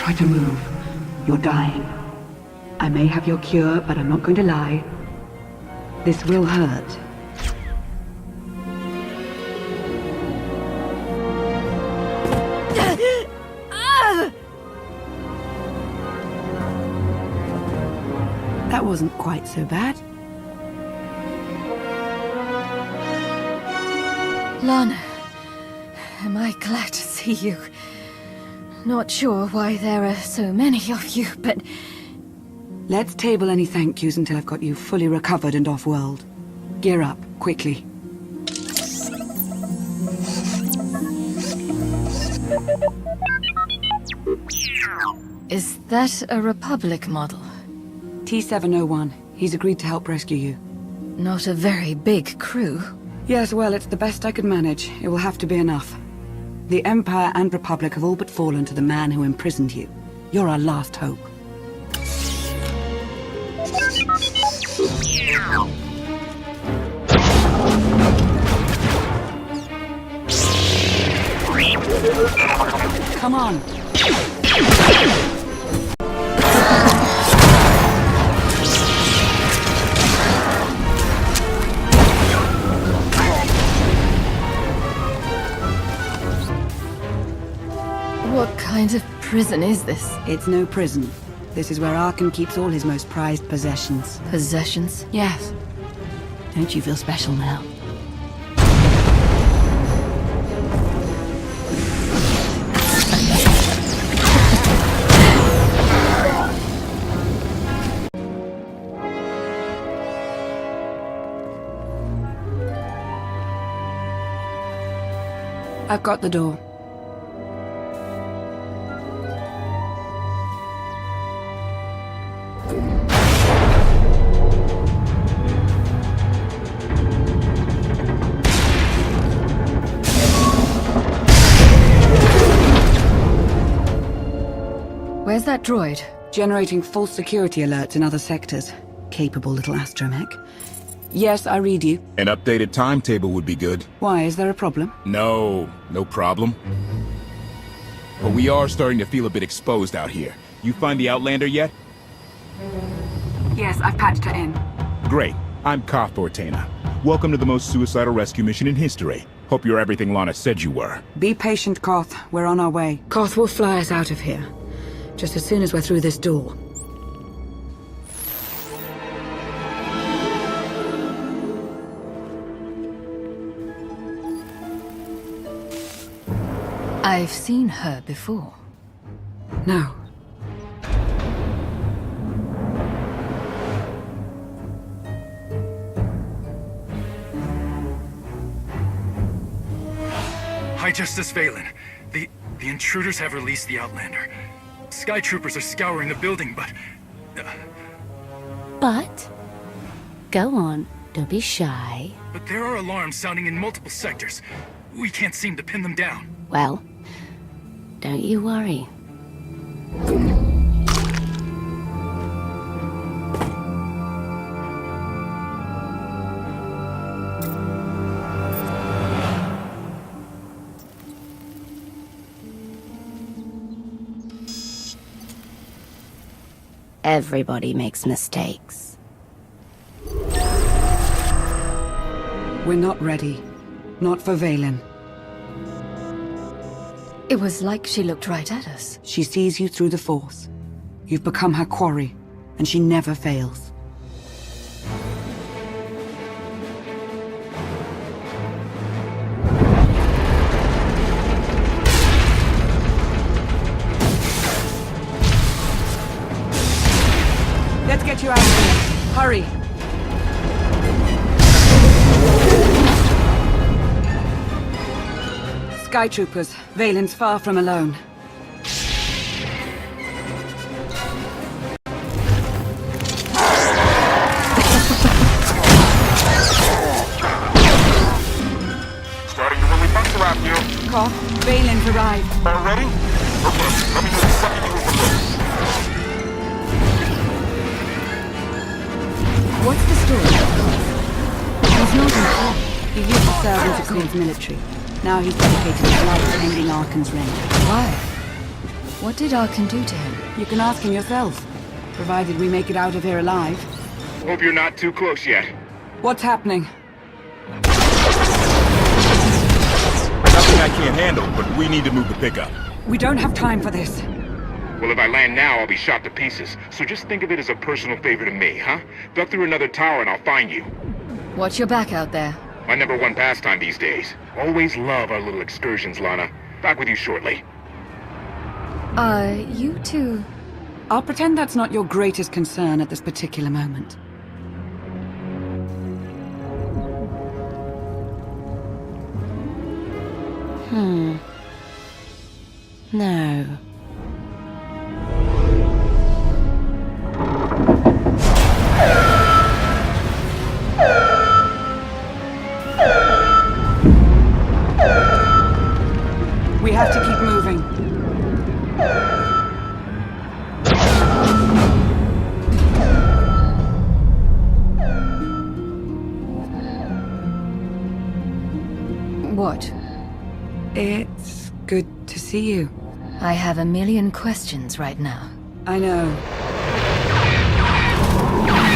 Try to move. You're dying. I may have your cure, but I'm not going to lie. This will hurt. That wasn't quite so bad. Lana, am I glad to see you. Not sure why there are so many of you, but... Let's table any thank yous until I've got you fully recovered and off-world. Gear up, quickly. Is that a Republic model? T-701. He's agreed to help rescue you. Not a very big crew. Yes, well, it's the best I could manage. It will have to be enough. The Empire and Republic have all but fallen to the man who imprisoned you. You're our last hope. Come on. What kind of prison is this? It's no prison. This is where Arkham keeps all his most prized possessions. Possessions? Yes. Don't you feel special now? I've got the door. Where's that droid? Generating false security alerts in other sectors. Capable little astromech. Yes, I read you. An updated timetable would be good. Why, is there a problem? No problem. But we are starting to feel a bit exposed out here. You find the Outlander yet? Yes, I've patched her in. Great. I'm Koth Ortana. Welcome to the most suicidal rescue mission in history. Hope you're everything Lana said you were. Be patient, Koth. We're on our way. Koth will fly us out of here. Just as soon as we're through this door. I've seen her before. No. Hi, Justice Valen. The intruders have released the Outlander. Sky troopers are scouring the building, but... But? Go on, don't be shy. But there are alarms sounding in multiple sectors. We can't seem to pin them down. Well, don't you worry. Everybody makes mistakes. We're not ready. Not for Valen. It was like she looked right at us. She sees you through the Force. You've become her quarry, and she never fails. Let's get you out of here. Hurry! Sky troopers, Valen's far from alone. Starting to really bust around here. Koth, Valen's arrived. Already? Okay, let me do the second you from this. What's the story? He's not in court. He used to serve in the Queen's military. Now he's dedicated his life to ending Arkham's reign. Why? What did Arkan do to him? You can ask him yourself, provided we make it out of here alive. Hope you're not too close yet. What's happening? Nothing I can't handle, but we need to move the pickup. We don't have time for this. Well, if I land now, I'll be shot to pieces. So just think of it as a personal favor to me, huh? Duck through another tower and I'll find you. Watch your back out there. My #1 pastime these days. Always love our little excursions, Lana. Back with you shortly. You two... I'll pretend that's not your greatest concern at this particular moment. No. We have to keep moving. What? It's good to see you. I have a million questions right now. I know.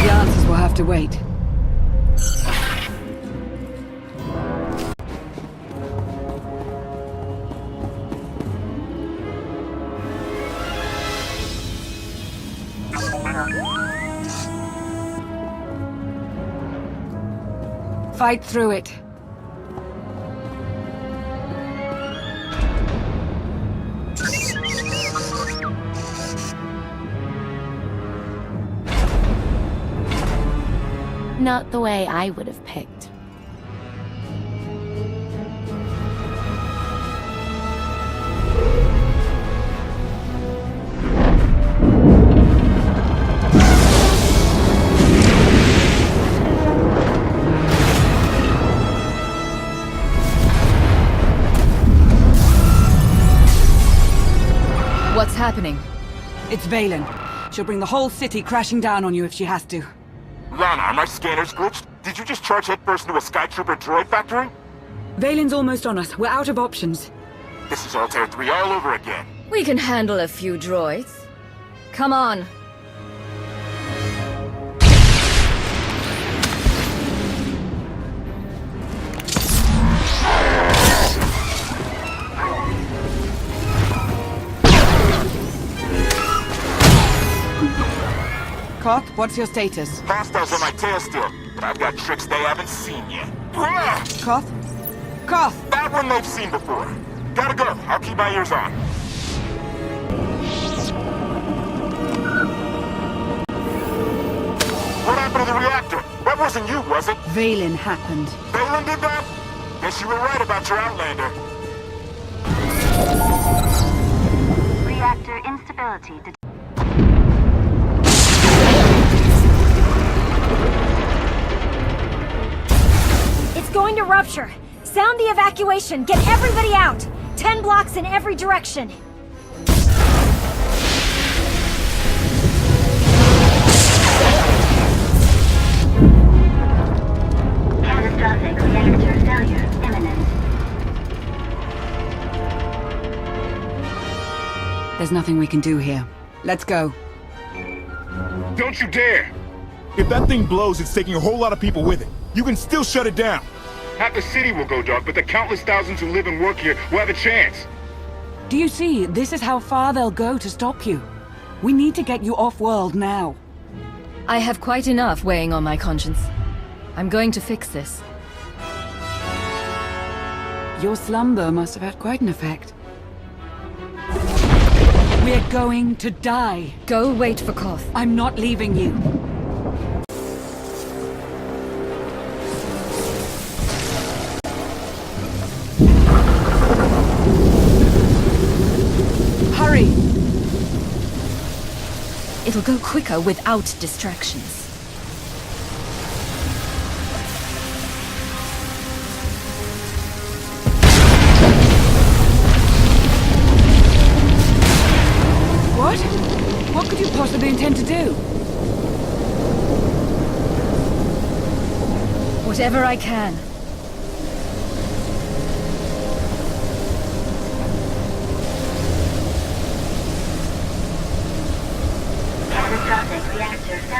The answers will have to wait. Fight through it. Not the way I would have picked. What's happening? It's Valen. She'll bring the whole city crashing down on you if she has to. Lana, are my scanners glitched? Did you just charge headfirst into a Sky Trooper droid factory? Valen's almost on us. We're out of options. This is Altair 3 all over again. We can handle a few droids. Come on. Koth, what's your status? Hostiles on my tail still, but I've got tricks they haven't seen yet. Ah! Koth? Koth! That one they've seen before. Gotta go. I'll keep my ears on. What happened to the reactor? That wasn't you, was it? Valen happened. Balin did that? Guess you were right about your Outlander. Reactor instability detected. It's going to rupture. Sound the evacuation. Get everybody out. 10 blocks in every direction. Catastrophic reactor failure imminent. There's nothing we can do here. Let's go. Don't you dare! If that thing blows, it's taking a whole lot of people with it. You can still shut it down. Half the city will go dark, but the countless thousands who live and work here will have a chance. Do you see? This is how far they'll go to stop you. We need to get you off-world now. I have quite enough weighing on my conscience. I'm going to fix this. Your slumber must have had quite an effect. We're going to die. Go wait for Koth. I'm not leaving you. Hurry! It'll go quicker without distractions. What? What could you possibly intend to do? Whatever I can.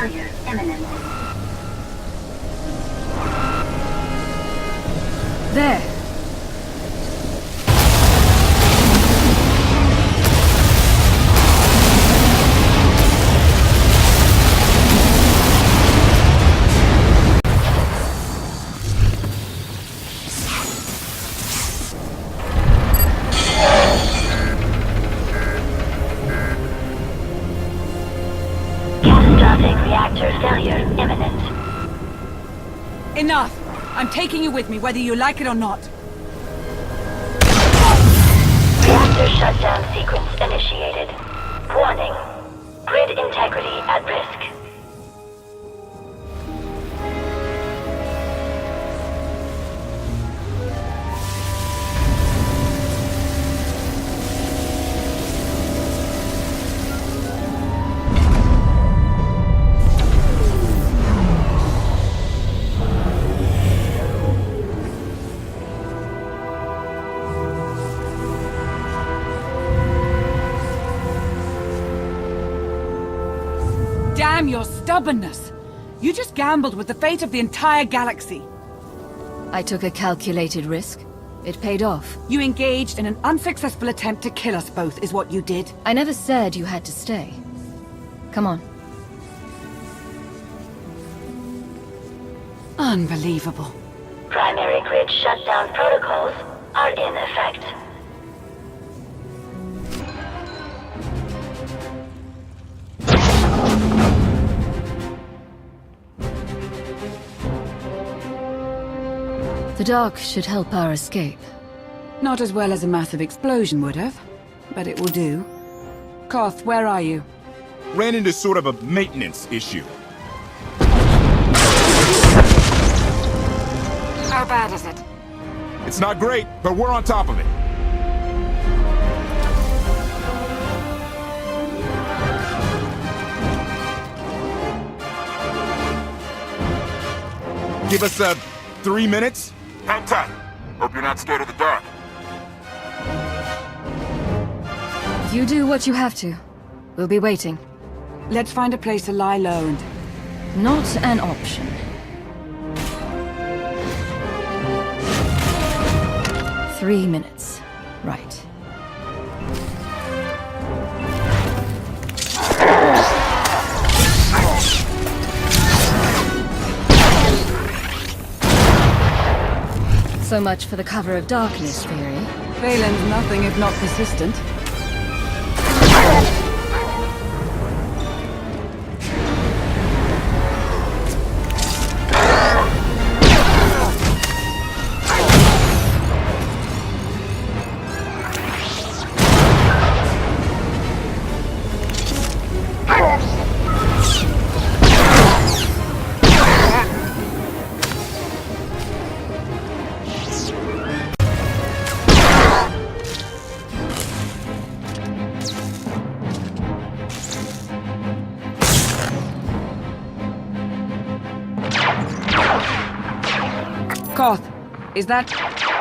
failure imminent. There. Catastrophic reactor failure imminent. Enough! I'm taking you with me, whether you like it or not. Reactor shutdown sequence initiated. Warning. Grid integrity at risk. Damn your stubbornness! You just gambled with the fate of the entire galaxy. I took a calculated risk. It paid off. You engaged in an unsuccessful attempt to kill us both, is what you did. I never said you had to stay. Come on. Unbelievable. Primary grid shutdown protocols are in effect. The dark should help our escape. Not as well as a massive explosion would have, but it will do. Koth, where are you? Ran into sort of a maintenance issue. How bad is it? It's not great, but we're on top of it. Give us, 3 minutes? Hang tight. Hope you're not scared of the dark. You do what you have to. We'll be waiting. Let's find a place to lie low and... Not an option. Three minutes. Right. So much for the cover of darkness theory. Valen's nothing if not persistent. Koth, is that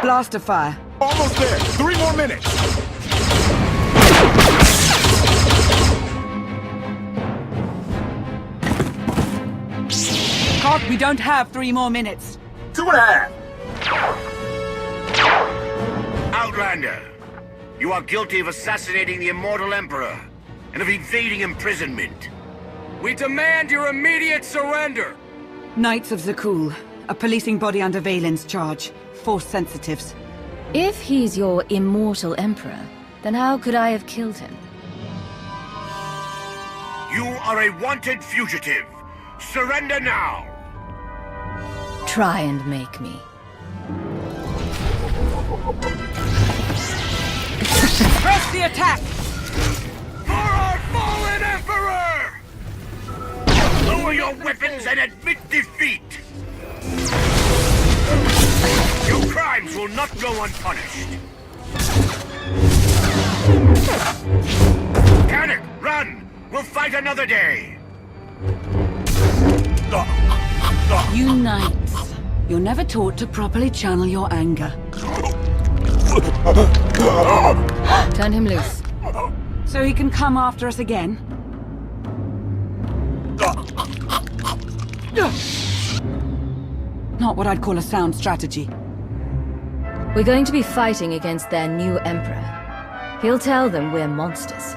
blaster fire? Almost there! 3 more minutes! Koth, we don't have 3 more minutes. 2.5! Outlander, you are guilty of assassinating the immortal Emperor and of evading imprisonment. We demand your immediate surrender! Knights of Zakul, a policing body under Valen's charge. Force sensitives. If he's your immortal emperor, then how could I have killed him? You are a wanted fugitive. Surrender now! Try and make me. Press the attack! For our fallen Emperor! Lower your weapons and admit defeat! Your crimes will not go unpunished. Panic! Run! We'll fight another day! You knights. You're never taught to properly channel your anger. Turn him loose. So he can come after us again? Not what I'd call a sound strategy. We're going to be fighting against their new emperor. He'll tell them we're monsters.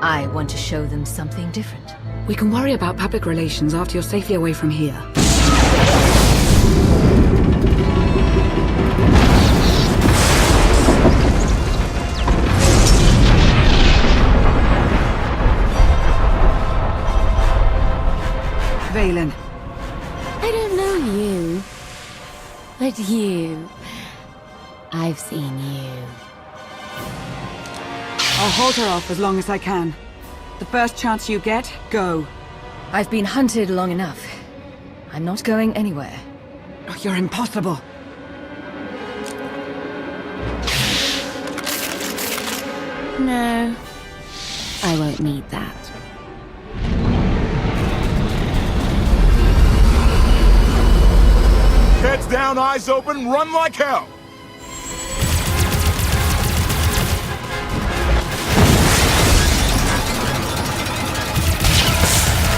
I want to show them something different. We can worry about public relations after you're safely away from here. Valen. I don't know you. But you... I've seen you. I'll hold her off as long as I can. The first chance you get, go. I've been hunted long enough. I'm not going anywhere. Oh, you're impossible. No. I won't need that. Heads down, eyes open, run like hell!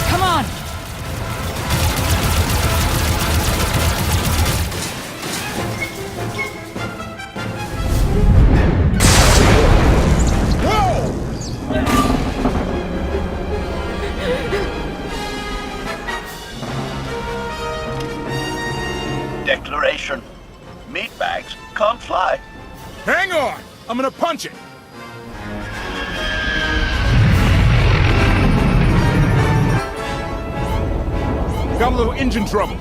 Come on! Declaration. Meatbags can't fly. Hang on! I'm gonna punch it! Got a little engine trouble.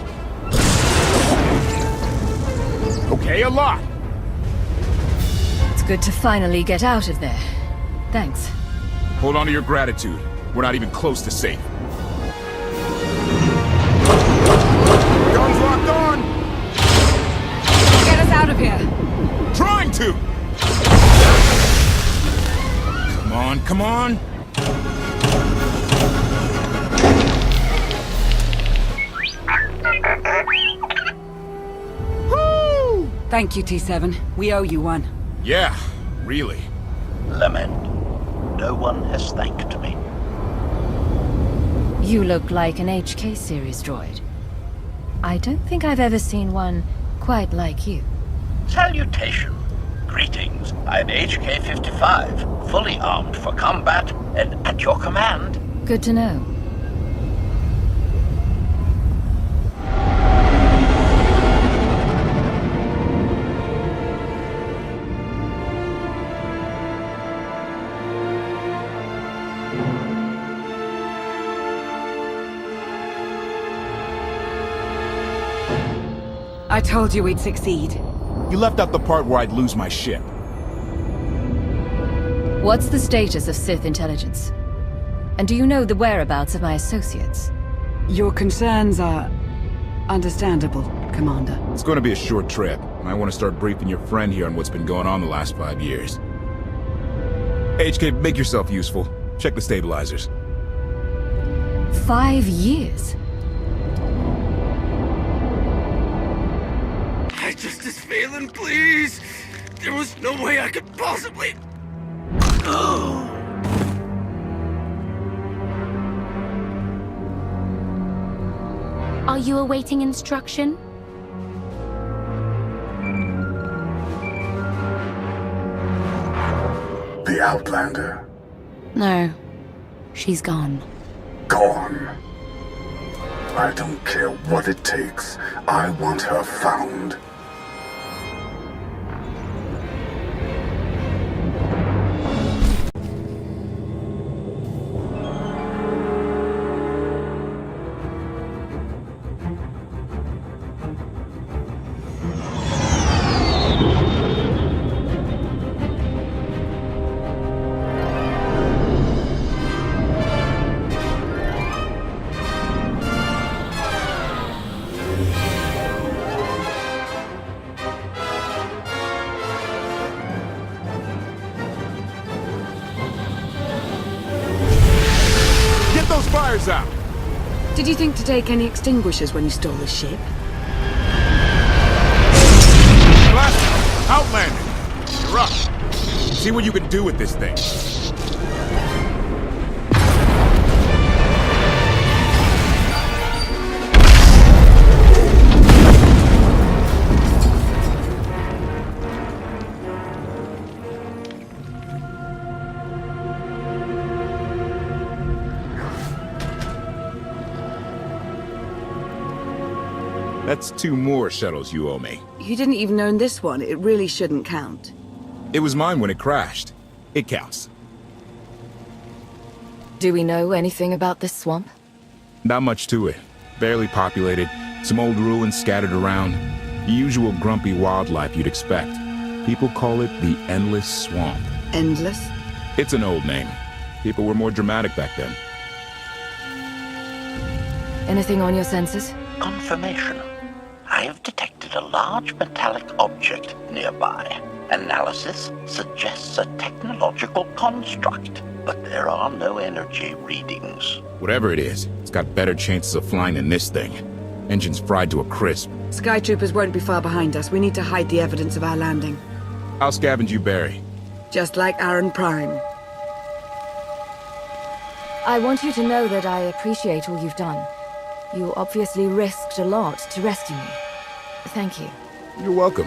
Okay, a lot. It's good to finally get out of there. Thanks. Hold on to your gratitude. We're not even close to safe. Guns locked on! Get us out of here! Trying to! Come on, come on! Woo! Thank you, T7. We owe you one. Yeah, really. Lament. No one has thanked me. You look like an HK series droid. I don't think I've ever seen one quite like you. Salutation. Greetings. I'm HK-55, fully armed for combat and at your command. Good to know. I told you we'd succeed. You left out the part where I'd lose my ship. What's the status of Sith intelligence? And do you know the whereabouts of my associates? Your concerns are understandable, Commander. It's going to be a short trip, and I want to start briefing your friend here on what's been going on the last 5 years. HK, make yourself useful. Check the stabilizers. 5 years? Justice Phelan, please! There was no way I could possibly... Are you awaiting instruction? The Outlander. No. She's gone. Gone. I don't care what it takes. I want her found. Fires out! Did you think to take any extinguishers when you stole the ship? Last Outlander! You're up. See what you can do with this thing. That's 2 more shuttles you owe me. You didn't even own this one. It really shouldn't count. It was mine when it crashed. It counts. Do we know anything about this swamp? Not much to it. Barely populated, some old ruins scattered around. The usual grumpy wildlife you'd expect. People call it the Endless Swamp. Endless? It's an old name. People were more dramatic back then. Anything on your sensors? Confirmation. I have detected a large metallic object nearby. Analysis suggests a technological construct, but there are no energy readings. Whatever it is, it's got better chances of flying than this thing. Engine's fried to a crisp. Sky troopers won't be far behind us. We need to hide the evidence of our landing. I'll scavenge you, Barry. Just like Aaron Prime. I want you to know that I appreciate all you've done. You obviously risked a lot to rescue me. Thank you. You're welcome.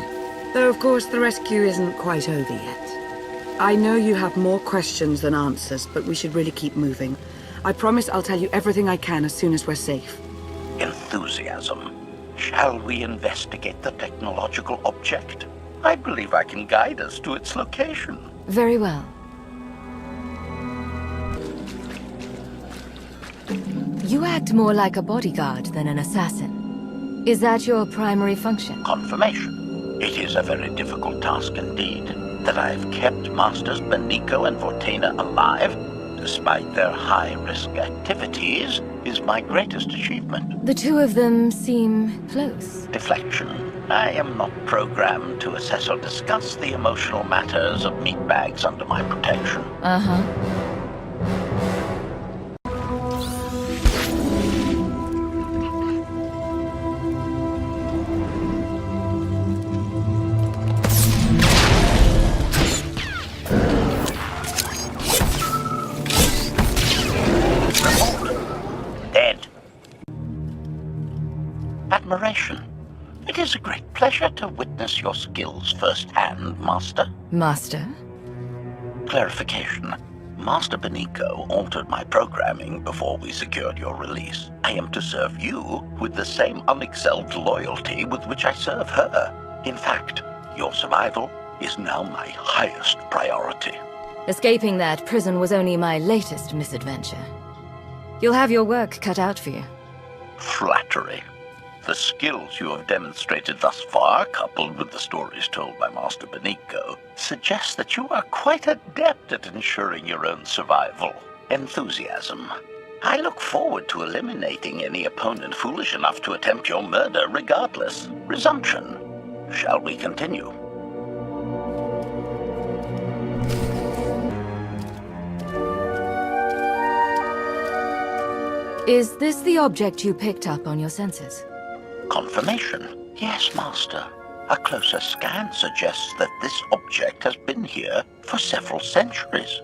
Though, of course, the rescue isn't quite over yet. I know you have more questions than answers, but we should really keep moving. I promise I'll tell you everything I can as soon as we're safe. Enthusiasm. Shall we investigate the technological object? I believe I can guide us to its location. Very well. You act more like a bodyguard than an assassin. Is that your primary function? Confirmation. It is a very difficult task indeed. That I've kept Masters Benico and Vortena alive, despite their high-risk activities, is my greatest achievement. The two of them seem close. Deflection. I am not programmed to assess or discuss the emotional matters of meatbags under my protection. Uh-huh. Admiration. It is a great pleasure to witness your skills firsthand, Master. Master? Clarification. Master Benico altered my programming before we secured your release. I am to serve you with the same unexcelled loyalty with which I serve her. In fact, your survival is now my highest priority. Escaping that prison was only my latest misadventure. You'll have your work cut out for you. Flattery. The skills you have demonstrated thus far, coupled with the stories told by Master Benico, suggest that you are quite adept at ensuring your own survival. Enthusiasm. I look forward to eliminating any opponent foolish enough to attempt your murder regardless. Resumption. Shall we continue? Is this the object you picked up on your sensors? Confirmation. Yes, Master. A closer scan suggests that this object has been here for several centuries.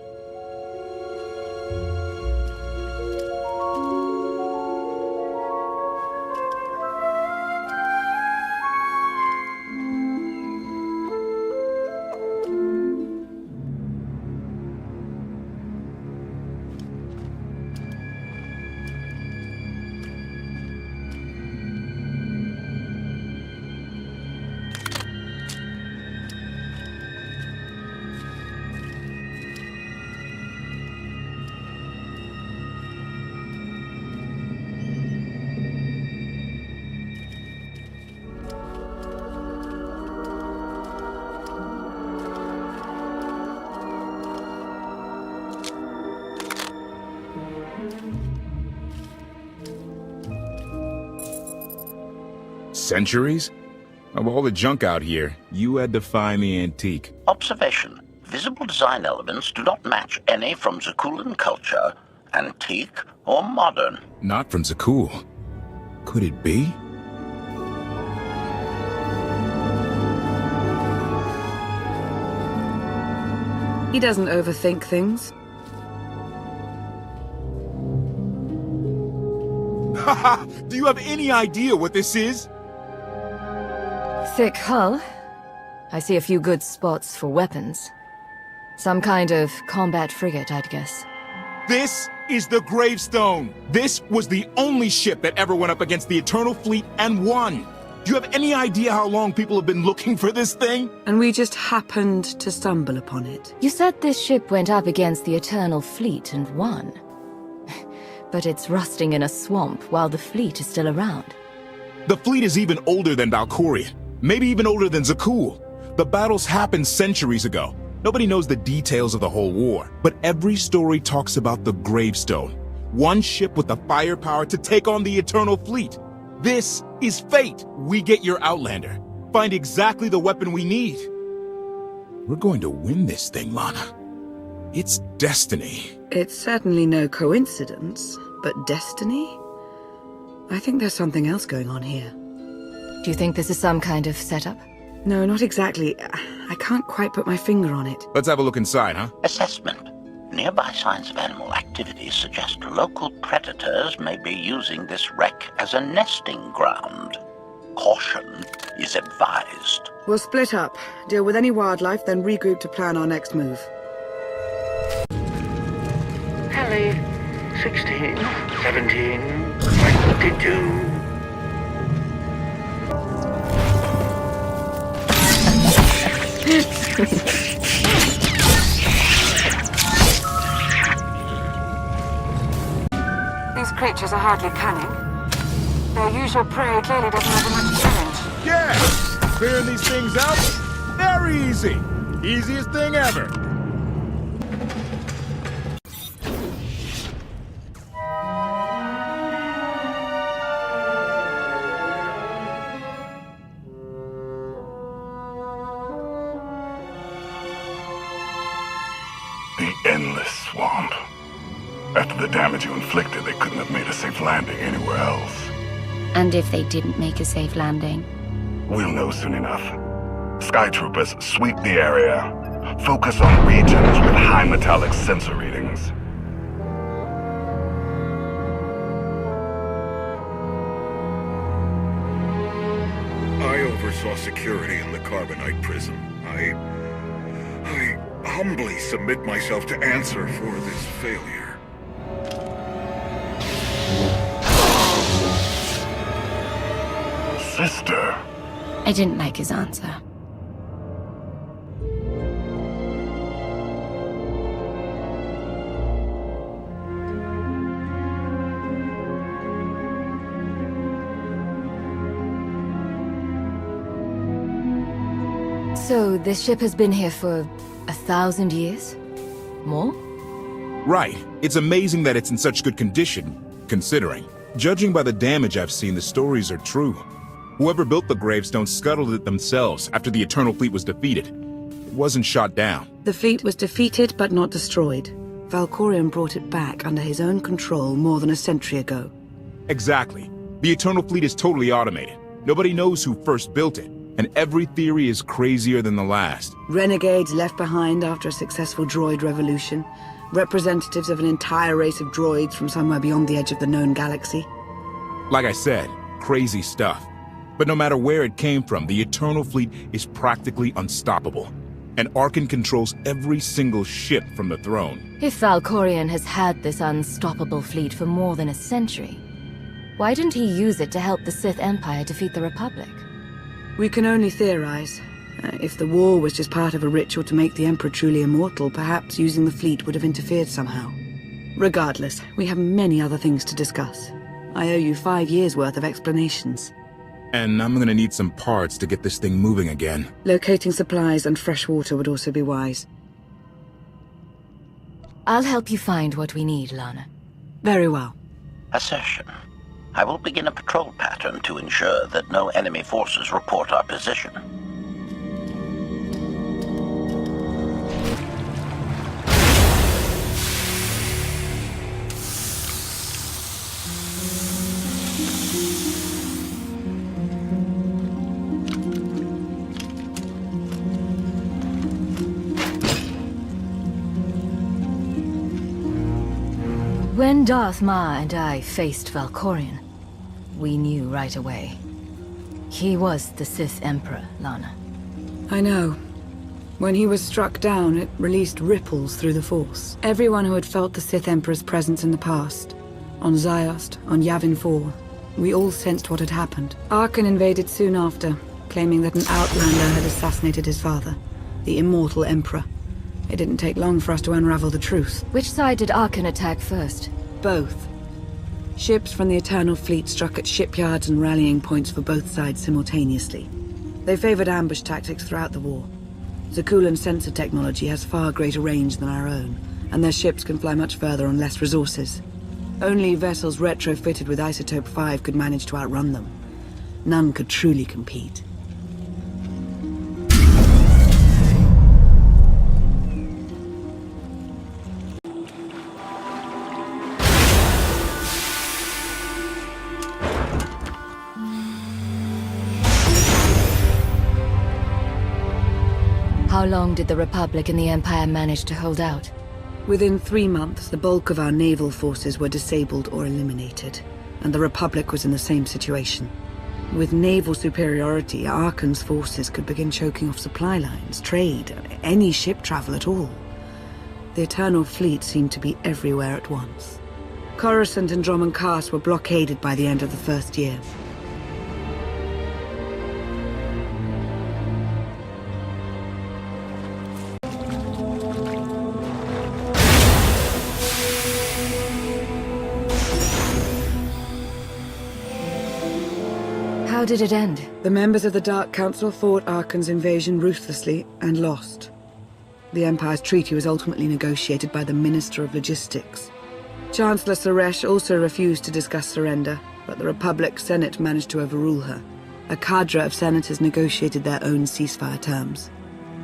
Centuries? Of all the junk out here, you had to find the antique. Observation. Visible design elements do not match any from Zakulan culture, antique or modern. Not from Zakul. Could it be? He doesn't overthink things. Haha! Do you have any idea what this is? Thick hull. I see a few good spots for weapons. Some kind of combat frigate, I'd guess. This is the Gravestone. This was the only ship that ever went up against the Eternal Fleet and won. Do you have any idea how long people have been looking for this thing? And we just happened to stumble upon it. You said this ship went up against the Eternal Fleet and won. But it's rusting in a swamp while the fleet is still around. The fleet is even older than Valkorion. Maybe even older than Zakul. The battles happened centuries ago. Nobody knows the details of the whole war. But every story talks about the Gravestone. One ship with the firepower to take on the Eternal Fleet. This is fate. We get your Outlander. Find exactly the weapon we need. We're going to win this thing, Lana. It's destiny. It's certainly no coincidence, but destiny? I think there's something else going on here. Do you think this is some kind of setup? No, not exactly. I can't quite put my finger on it. Let's have a look inside, huh? Assessment. Nearby signs of animal activity suggest local predators may be using this wreck as a nesting ground. Caution is advised. We'll split up, deal with any wildlife, then regroup to plan our next move. Ellie, 16, 17, 22. These creatures are hardly cunning. Their usual prey clearly doesn't have much challenge. Yeah! Clearing these things out? Very easy. Easiest thing ever. The endless swamp. After the damage you inflicted, they couldn't have made a safe landing anywhere else. And if they didn't make a safe landing? We'll know soon enough. Sky Troopers, sweep the area. Focus on regions with high metallic sensor readings. I oversaw security in the Carbonite prison. I humbly submit myself to answer for this failure. Sister. I didn't like his answer. So, this ship has been here for 1,000 years? More? Right. It's amazing that it's in such good condition, considering. Judging by the damage I've seen, the stories are true. Whoever built the gravestone scuttled it themselves after the Eternal Fleet was defeated. It wasn't shot down. The fleet was defeated but not destroyed. Valkorion brought it back under his own control more than a century ago. Exactly. The Eternal Fleet is totally automated. Nobody knows who first built it, and every theory is crazier than the last. Renegades left behind after a successful droid revolution. Representatives of an entire race of droids from somewhere beyond the edge of the known galaxy. Like I said, crazy stuff. But no matter where it came from, the Eternal Fleet is practically unstoppable. And Arkan controls every single ship from the throne. If Valkorion has had this unstoppable fleet for more than a century, why didn't he use it to help the Sith Empire defeat the Republic? We can only theorize. If the war was just part of a ritual to make the Emperor truly immortal, perhaps using the fleet would have interfered somehow. Regardless, we have many other things to discuss. I owe you 5 years' worth of explanations. And I'm gonna need some parts to get this thing moving again. Locating supplies and fresh water would also be wise. I'll help you find what we need, Lana. Very well. Assertion. I will begin a patrol pattern to ensure that no enemy forces report our position. When Darth Ma and I faced Valkorion, we knew right away. He was the Sith Emperor, Lana. I know. When he was struck down, it released ripples through the Force. Everyone who had felt the Sith Emperor's presence in the past, on Ziost, on Yavin 4, We all sensed what had happened. Arkan invaded soon after, claiming that an outlander had assassinated his father, the immortal Emperor. It didn't take long for us to unravel the truth. Which side did Arkan attack first? Both. Ships from the Eternal Fleet struck at shipyards and rallying points for both sides simultaneously. They favored ambush tactics throughout the war. Zakuulan sensor technology has far greater range than our own, and their ships can fly much further on less resources. Only vessels retrofitted with Isotope 5 could manage to outrun them. None could truly compete. How long did the Republic and the Empire manage to hold out? Within 3 months, the bulk of our naval forces were disabled or eliminated, and the Republic was in the same situation. With naval superiority, Arkan's forces could begin choking off supply lines, trade, any ship travel at all. The Eternal Fleet seemed to be everywhere at once. Coruscant and Dromund Kaas were blockaded by the end of the first year. How did it end? The members of the Dark Council fought Arkan's invasion ruthlessly and lost. The Empire's treaty was ultimately negotiated by the Minister of Logistics. Chancellor Suresh also refused to discuss surrender, but the Republic Senate managed to overrule her. A cadre of senators negotiated their own ceasefire terms.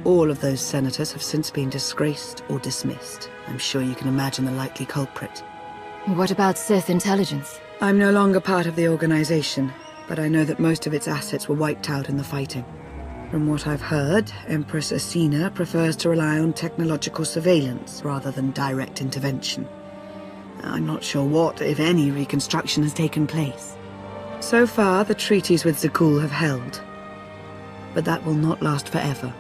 All of those senators have since been disgraced or dismissed. I'm sure you can imagine the likely culprit. What about Sith intelligence? I'm no longer part of the organization, but I know that most of its assets were wiped out in the fighting. From what I've heard, Empress Asina prefers to rely on technological surveillance rather than direct intervention. I'm not sure what, if any, reconstruction has taken place. So far, the treaties with Zakuul have held, but that will not last forever.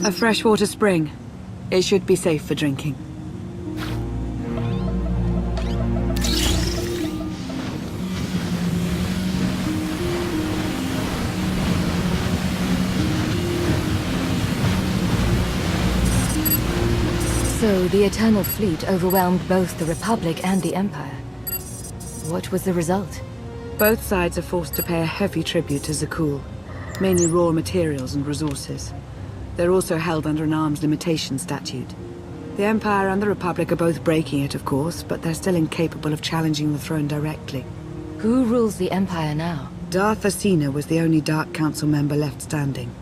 A freshwater spring. It should be safe for drinking. So the Eternal Fleet overwhelmed both the Republic and the Empire. What was the result? Both sides are forced to pay a heavy tribute to Zakuul, mainly raw materials and resources. They're also held under an arms limitation statute. The Empire and the Republic are both breaking it, of course, but they're still incapable of challenging the throne directly. Who rules the Empire now? Darth Asina was the only Dark Council member left standing.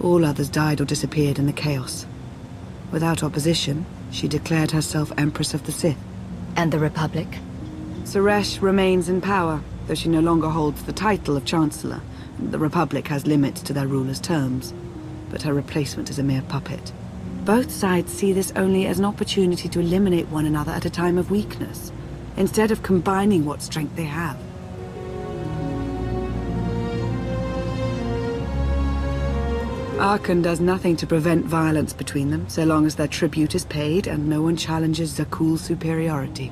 All others died or disappeared in the chaos. Without opposition, she declared herself Empress of the Sith. And the Republic? Suresh remains in power, though she no longer holds the title of Chancellor. The Republic has limits to their ruler's terms, but her replacement is a mere puppet. Both sides see this only as an opportunity to eliminate one another at a time of weakness, instead of combining what strength they have. Arkan does nothing to prevent violence between them, so long as their tribute is paid and no one challenges Zakuul's superiority.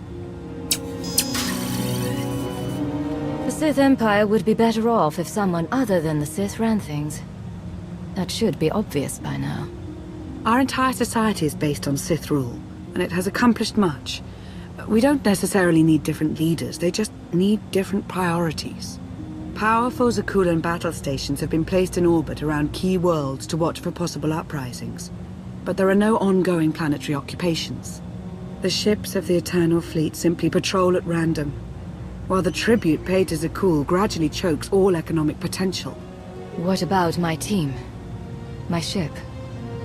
The Sith Empire would be better off if someone other than the Sith ran things. That should be obvious by now. Our entire society is based on Sith rule, and it has accomplished much. We don't necessarily need different leaders, they just need different priorities. Powerful Zakuulan battle stations have been placed in orbit around key worlds to watch for possible uprisings, but there are no ongoing planetary occupations. The ships of the Eternal Fleet simply patrol at random, while the tribute paid to Zakuul gradually chokes all economic potential. What about my team? My ship?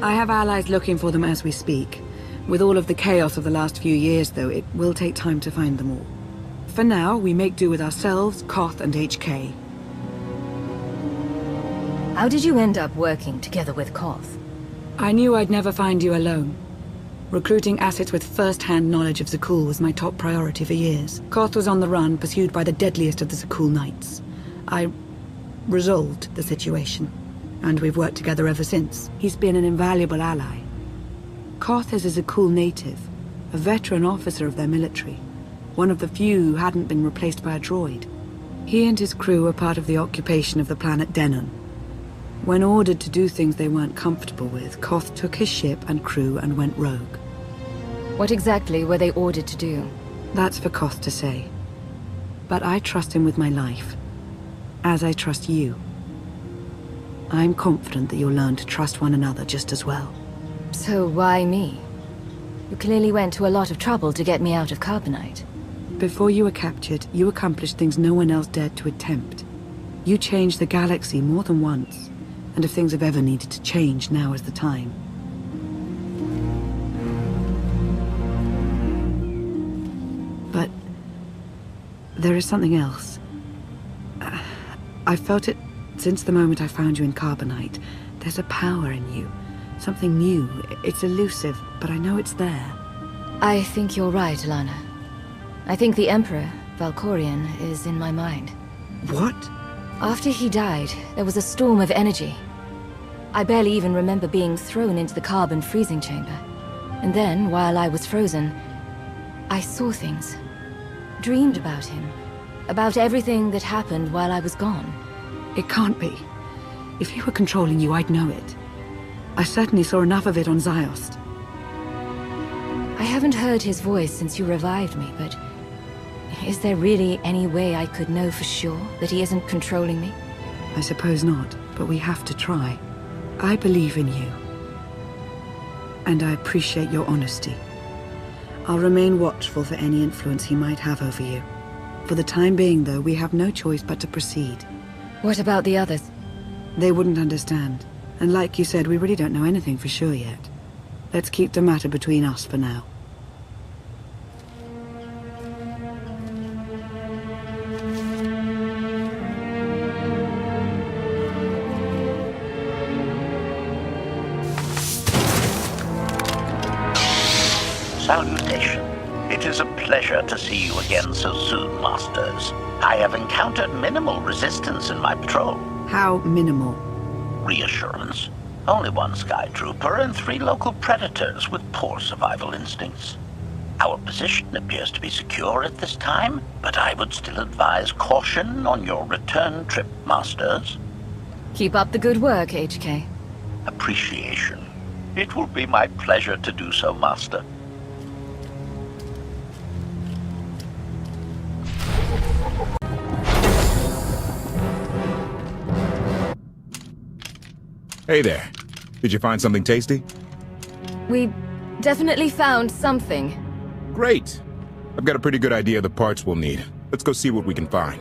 I have allies looking for them as we speak. With all of the chaos of the last few years, though, it will take time to find them all. For now, we make do with ourselves, Koth, and HK. How did you end up working together with Koth? I knew I'd never find you alone. Recruiting assets with first-hand knowledge of Zakul was my top priority for years. Koth was on the run, pursued by the deadliest of the Zakul Knights. I resolved the situation, and we've worked together ever since. He's been an invaluable ally. Koth is a Zakul native, a veteran officer of their military, one of the few who hadn't been replaced by a droid. He and his crew were part of the occupation of the planet Denon. When ordered to do things they weren't comfortable with, Koth took his ship and crew and went rogue. What exactly were they ordered to do? That's for Koth to say. But I trust him with my life, as I trust you. I'm confident that you'll learn to trust one another just as well. So why me? You clearly went to a lot of trouble to get me out of Carbonite. Before you were captured, you accomplished things no one else dared to attempt. You changed the galaxy more than once, and if things have ever needed to change, now is the time. But there is something else. I've felt it since the moment I found you in Carbonite. There's a power in you, something new. It's elusive, but I know it's there. I think you're right, Lana. I think the Emperor, Valkorion, is in my mind. What? After he died, there was a storm of energy. I barely even remember being thrown into the carbon freezing chamber. And then, while I was frozen, I saw things. Dreamed about him. About everything that happened while I was gone. It can't be. If he were controlling you, I'd know it. I certainly saw enough of it on Ziost. I haven't heard his voice since you revived me, but... is there really any way I could know for sure that he isn't controlling me? I suppose not, but we have to try. I believe in you. And I appreciate your honesty. I'll remain watchful for any influence he might have over you. For the time being, though, we have no choice but to proceed. What about the others? They wouldn't understand. And like you said, we really don't know anything for sure yet. Let's keep the matter between us for now. Salutation. It is a pleasure to see you again so soon, Masters. I have encountered minimal resistance in my patrol. How minimal? Reassurance. Only one Sky Trooper and 3 local predators with poor survival instincts. Our position appears to be secure at this time, but I would still advise caution on your return trip, Masters. Keep up the good work, HK. Appreciation. It will be my pleasure to do so, Master. Hey there. Did you find something tasty? We definitely found something. Great. I've got a pretty good idea of the parts we'll need. Let's go see what we can find.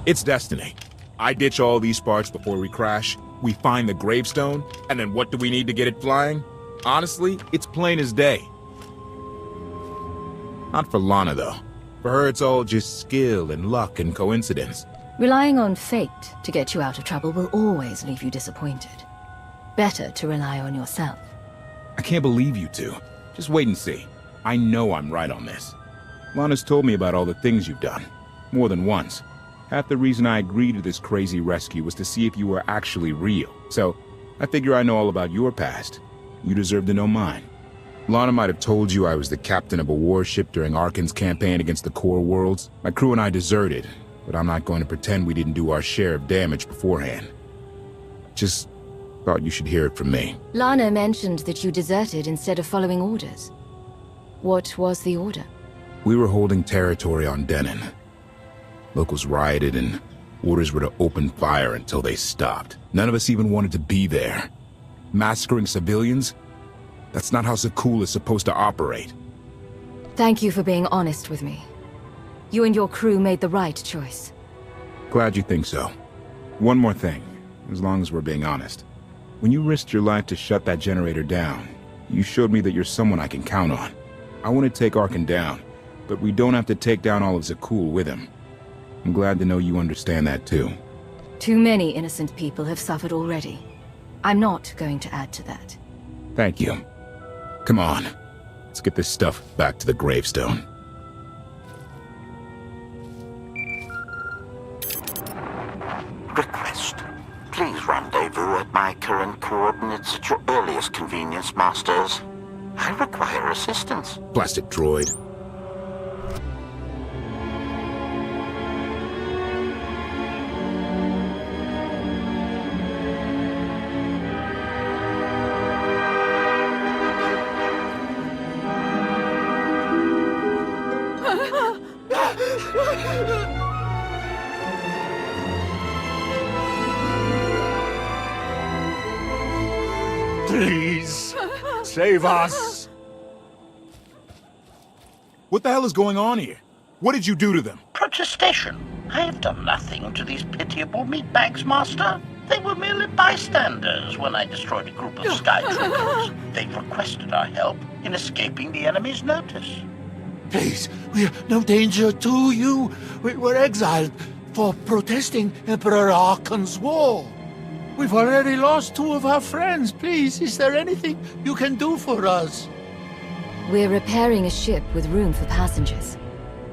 It's destiny. I ditch all these parts before we crash, we find the gravestone, and then what do we need to get it flying? Honestly, it's plain as day. Not for Lana, though. For her, it's all just skill and luck and coincidence. Relying on fate to get you out of trouble will always leave you disappointed. Better to rely on yourself. I can't believe you two. Just wait and see. I know I'm right on this. Lana's told me about all the things you've done. More than once. Half the reason I agreed to this crazy rescue was to see if you were actually real. So, I figure I know all about your past. You deserve to know mine. Lana might have told you I was the captain of a warship during Arkan's campaign against the Core Worlds. My crew and I deserted, but I'm not going to pretend we didn't do our share of damage beforehand. Just thought you should hear it from me. Lana mentioned that you deserted instead of following orders. What was the order? We were holding territory on Denon. Locals rioted and orders were to open fire until they stopped. None of us even wanted to be there. Massacring civilians? That's not how Zakul is supposed to operate. Thank you for being honest with me. You and your crew made the right choice. Glad you think so. One more thing, as long as we're being honest. When you risked your life to shut that generator down, you showed me that you're someone I can count on. I want to take Arkan down, but we don't have to take down all of Zakul with him. I'm glad to know you understand that too. Too many innocent people have suffered already. I'm not going to add to that. Thank you. Come on. Let's get this stuff back to the gravestone. Request. Please rendezvous at my current coordinates at your earliest convenience, Masters. I require assistance. Plastic droid. Please, save us. What the hell is going on here? What did you do to them? Protestation. I have done nothing to these pitiable meatbags, Master. They were merely bystanders when I destroyed a group of Sky Troopers. They requested our help in escaping the enemy's notice. Please, we are no danger to you. We were exiled for protesting Emperor Arkan's war. We've already lost 2 of our friends. Please, is there anything you can do for us? We're repairing a ship with room for passengers.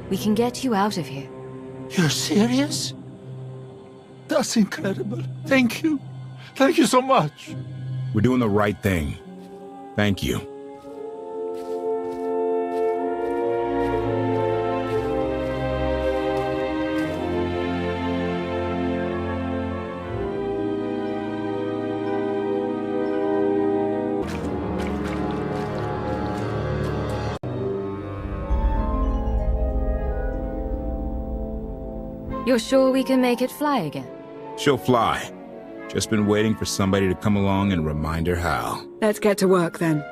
We can get you out of here. You're serious? That's incredible. Thank you. Thank you so much. We're doing the right thing. Thank you. You're sure we can make it fly again? She'll fly. Just been waiting for somebody to come along and remind her how. Let's get to work then.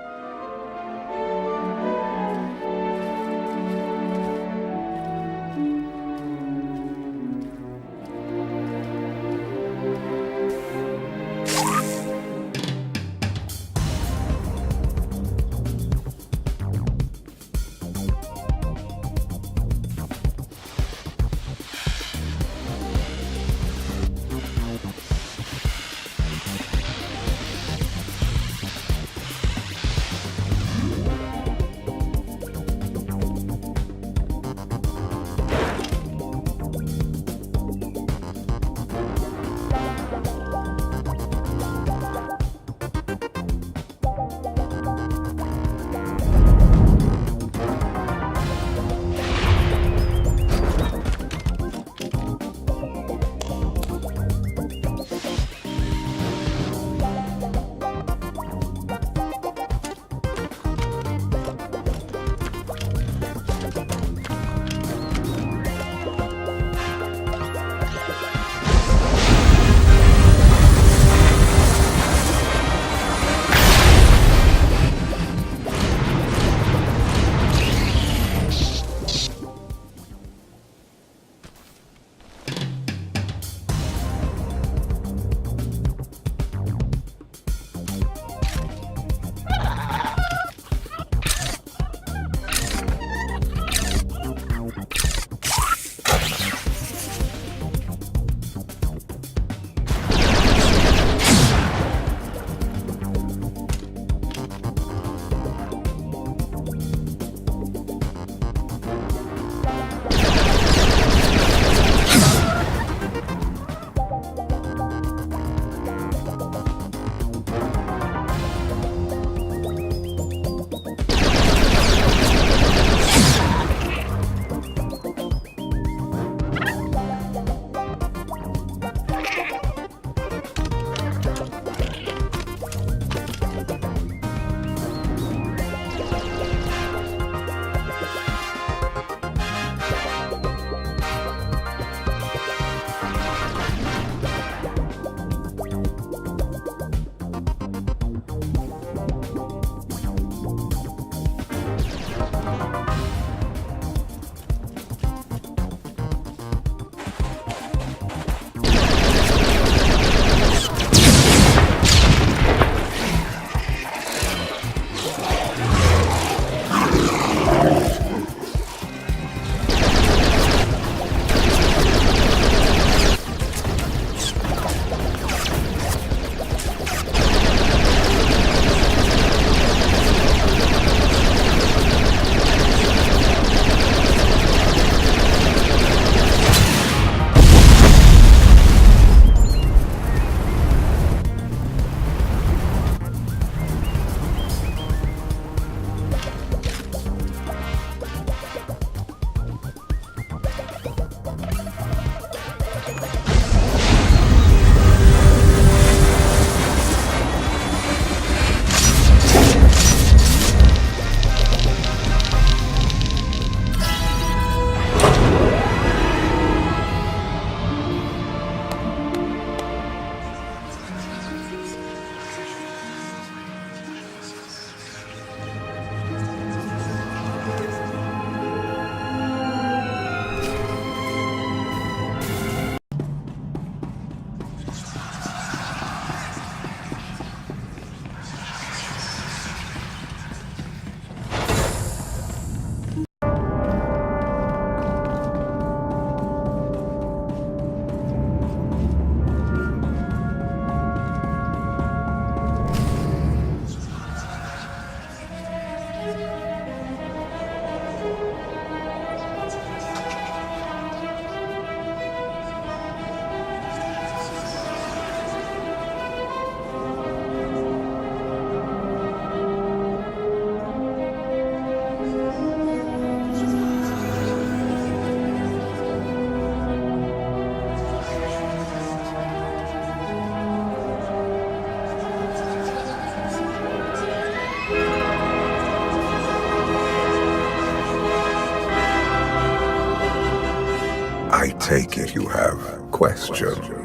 I take it you have questions.